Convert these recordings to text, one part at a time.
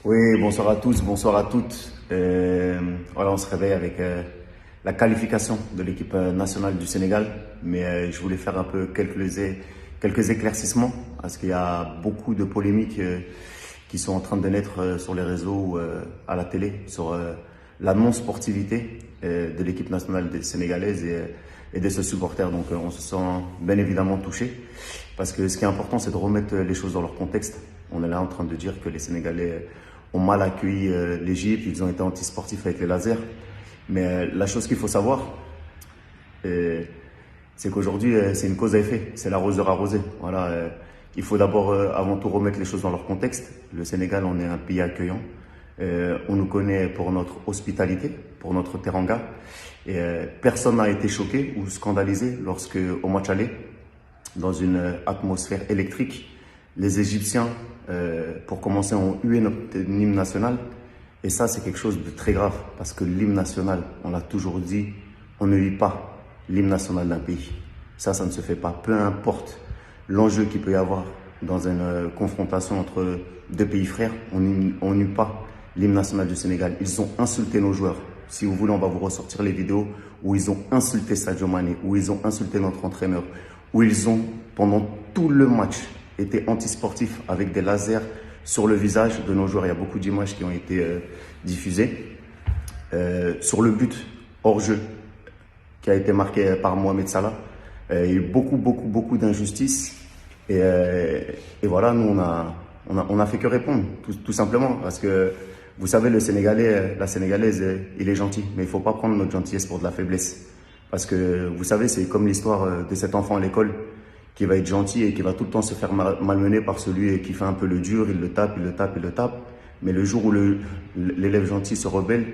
Oui, bonsoir à tous, bonsoir à toutes. Voilà, on se réveille avec la qualification de l'équipe nationale du Sénégal, mais je voulais faire un peu quelques éclaircissements parce qu'il y a beaucoup de polémiques qui sont en train de naître sur les réseaux ou à la télé sur la non-sportivité de l'équipe nationale sénégalaise et de ses supporters. Donc on se sent bien évidemment touché parce que ce qui est important, c'est de remettre les choses dans leur contexte. On est là en train de dire que les Sénégalais ont mal accueilli l'Égypte, ils ont été antisportifs avec les lasers. Mais la chose qu'il faut savoir, c'est qu'aujourd'hui, c'est une cause à effet, c'est l'arroseur arrosé. Voilà, il faut d'abord, avant tout, remettre les choses dans leur contexte. Le Sénégal, on est un pays accueillant. On nous connaît pour notre hospitalité, pour notre teranga. Et personne n'a été choqué ou scandalisé lorsque, au match aller, dans une atmosphère électrique, les Égyptiens, pour commencer, ont hué notre hymne national. Et ça, c'est quelque chose de très grave, parce que l'hymne national, on l'a toujours dit, on ne huit pas l'hymne national d'un pays. Ça ne se fait pas. Peu importe l'enjeu qu'il peut y avoir dans une confrontation entre deux pays frères, on n'huit pas l'hymne national du Sénégal. Ils ont insulté nos joueurs. Si vous voulez, on va vous ressortir les vidéos où ils ont insulté Sadio Mané, où ils ont insulté notre entraîneur, où ils ont, pendant tout le match, été antisportifs avec des lasers sur le visage de nos joueurs. Il y a beaucoup d'images qui ont été diffusées. Sur le but hors jeu qui a été marqué par Mohamed Salah, il y a eu beaucoup d'injustices. Et voilà, nous, on a fait que répondre, tout simplement. Parce que, vous savez, le Sénégalais, la Sénégalaise, il est gentil. Mais il ne faut pas prendre notre gentillesse pour de la faiblesse. Parce que, vous savez, c'est comme l'histoire de cet enfant à l'école qui va être gentil et qui va tout le temps se faire malmener par celui qui fait un peu le dur, il le tape. Mais le jour où l'élève gentil se rebelle,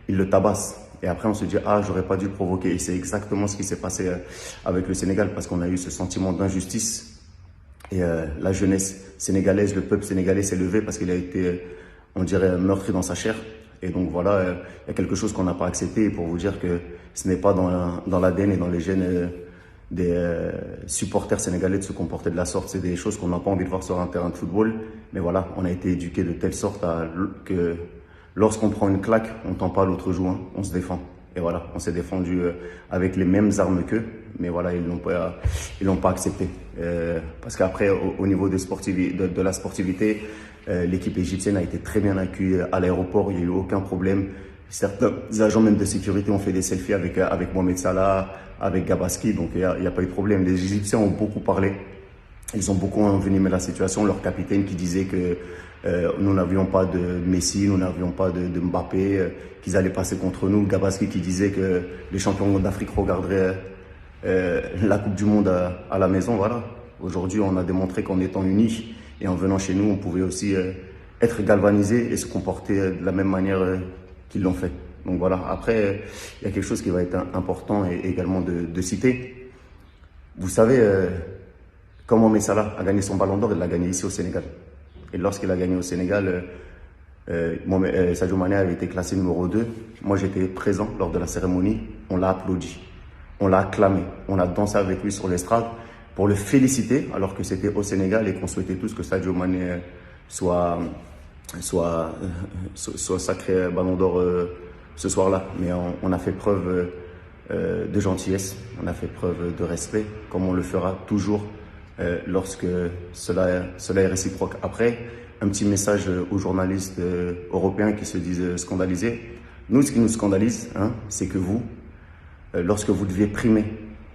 il le tabasse. Et après, on se dit, ah, j'aurais pas dû provoquer. Et c'est exactement ce qui s'est passé avec le Sénégal, parce qu'on a eu ce sentiment d'injustice. Et la jeunesse sénégalaise, le peuple sénégalais s'est levé parce qu'il a été, on dirait, meurtri dans sa chair. Et donc voilà, il y a quelque chose qu'on n'a pas accepté. Et pour vous dire que ce n'est pas dans l'ADN et dans les gènes des supporters sénégalais de se comporter de la sorte. C'est des choses qu'on n'a pas envie de voir sur un terrain de football. Mais voilà, on a été éduqués de telle sorte que lorsqu'on prend une claque, on ne tend pas l'autre joue, hein, on se défend. Et voilà, on s'est défendu avec les mêmes armes qu'eux. Mais voilà, ils l'ont pas accepté. Parce qu'après, au niveau de la sportivité, l'équipe égyptienne a été très bien accueillie à l'aéroport. Il n'y a eu aucun problème. Certains agents même de sécurité ont fait des selfies avec Mohamed Salah, avec Gabaski, donc il n'y a pas eu de problème. Les Égyptiens ont beaucoup parlé, ils ont beaucoup envenimé la situation. Leur capitaine qui disait que nous n'avions pas de Messi, nous n'avions pas de Mbappé, qu'ils allaient passer contre nous. Gabaski qui disait que les champions d'Afrique regarderaient la Coupe du Monde à la maison. Voilà. Aujourd'hui, on a démontré qu'en étant unis et en venant chez nous, on pouvait aussi être galvanisés et se comporter de la même manière qu'ils l'ont fait. Donc voilà, après, il y a quelque chose qui va être important et également de citer. Vous savez, quand Mohamed Salah a gagné son ballon d'or, il l'a gagné ici au Sénégal. Et lorsqu'il a gagné au Sénégal, Sadio Mané avait été classé numéro 2. Moi, j'étais présent lors de la cérémonie. On l'a applaudi, on l'a acclamé, on a dansé avec lui sur l'estrade pour le féliciter, alors que c'était au Sénégal et qu'on souhaitait tous que Sadio Mané soit sacré ballon d'or ce soir-là. Mais on a fait preuve de gentillesse, on a fait preuve de respect, comme on le fera toujours lorsque cela est réciproque. Après, un petit message aux journalistes européens qui se disent scandalisés. Nous, ce qui nous scandalise, hein, c'est que vous, lorsque vous deviez primer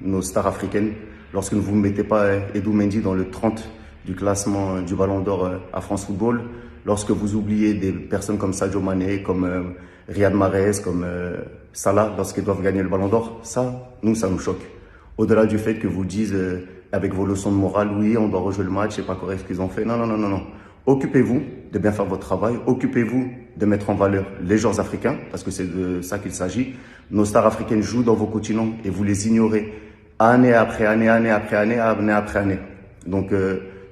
nos stars africaines, lorsque vous ne mettez pas Edou Mendy dans le 30 du classement du Ballon d'Or à France Football, lorsque vous oubliez des personnes comme Sadio Mané, comme Riyad Mahrez, comme Salah, lorsqu'ils doivent gagner le Ballon d'Or, ça nous choque. Au-delà du fait que vous dites avec vos leçons de morale, oui, on doit rejouer le match, c'est pas correct ce qu'ils ont fait. Non. Occupez-vous de bien faire votre travail. Occupez-vous de mettre en valeur les joueurs africains, parce que c'est de ça qu'il s'agit. Nos stars africaines jouent dans vos continents et vous les ignorez année après année. Donc,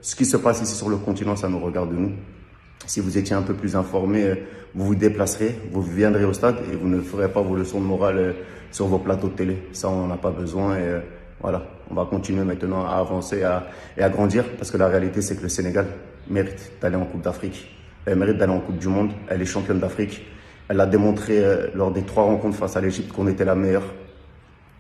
ce qui se passe ici sur le continent, ça nous regarde nous. Si vous étiez un peu plus informé, vous vous déplacerez, vous viendrez au stade et vous ne ferez pas vos leçons de morale sur vos plateaux de télé. Ça, on n'en a pas besoin. Et voilà, on va continuer maintenant à avancer et à grandir, parce que la réalité, c'est que le Sénégal mérite d'aller en Coupe d'Afrique. Elle mérite d'aller en Coupe du Monde. Elle est championne d'Afrique. Elle a démontré lors des 3 rencontres face à l'Égypte qu'on était la meilleure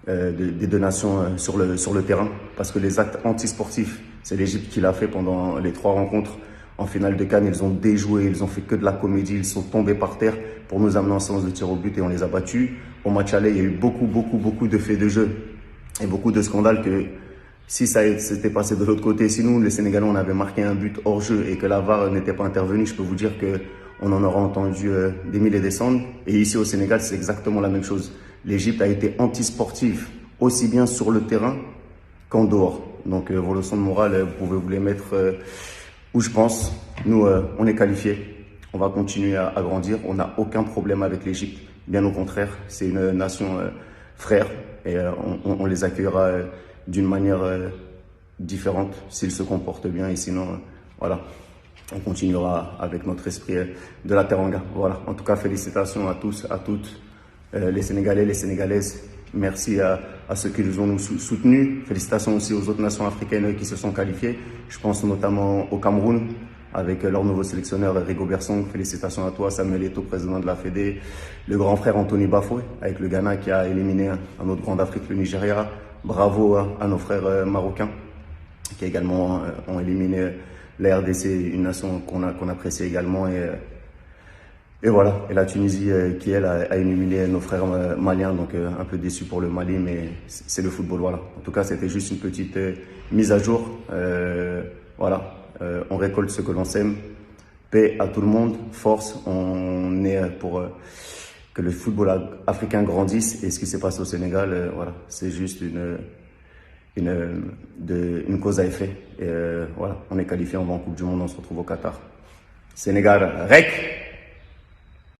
des 2 nations sur le terrain. Parce que les actes antisportifs, c'est l'Égypte qui l'a fait pendant les 3 rencontres. En finale de Cannes, ils ont déjoué, ils ont fait que de la comédie, ils sont tombés par terre pour nous amener en séance de tir au but et on les a battus. Au match aller, il y a eu beaucoup de faits de jeu et beaucoup de scandales que si ça s'était passé de l'autre côté, si nous, les Sénégalais, on avait marqué un but hors jeu et que la VAR n'était pas intervenue, je peux vous dire qu'on en aura entendu des milliers et des cents. Et ici au Sénégal, c'est exactement la même chose. L'Égypte a été antisportive, aussi bien sur le terrain qu'en dehors. Donc vos leçons de morale, vous pouvez vous les mettre où je pense. Nous, on est qualifiés. On va continuer à grandir. On n'a aucun problème avec l'Égypte. Bien au contraire, c'est une nation frère et on les accueillera d'une manière différente s'ils se comportent bien. Et sinon, voilà, on continuera avec notre esprit de la Teranga. Voilà. En tout cas, félicitations à tous, à toutes, les Sénégalais, les Sénégalaises. Merci à ceux qui nous ont soutenus. Félicitations aussi aux autres nations africaines qui se sont qualifiées. Je pense notamment au Cameroun, avec leur nouveau sélectionneur Rigobert Song. Félicitations à toi, Samuel Eto'o, président de la Fédé. Le grand frère Anthony Bafoué, avec le Ghana qui a éliminé un autre grand d'Afrique, le Nigeria. Bravo à nos frères marocains, qui également ont éliminé la RDC, une nation qu'on apprécie également. Et voilà, et la Tunisie qui, elle, a éliminé nos frères maliens, donc un peu déçu pour le Mali, mais c'est le football, voilà. En tout cas, c'était juste une petite mise à jour. Voilà, on récolte ce que l'on sème. Paix à tout le monde, force, on est pour que le football africain grandisse. Et ce qui s'est passé au Sénégal, voilà, c'est juste une cause à effet. Et voilà, on est qualifié, on va en Coupe du Monde, on se retrouve au Qatar. Sénégal, REC!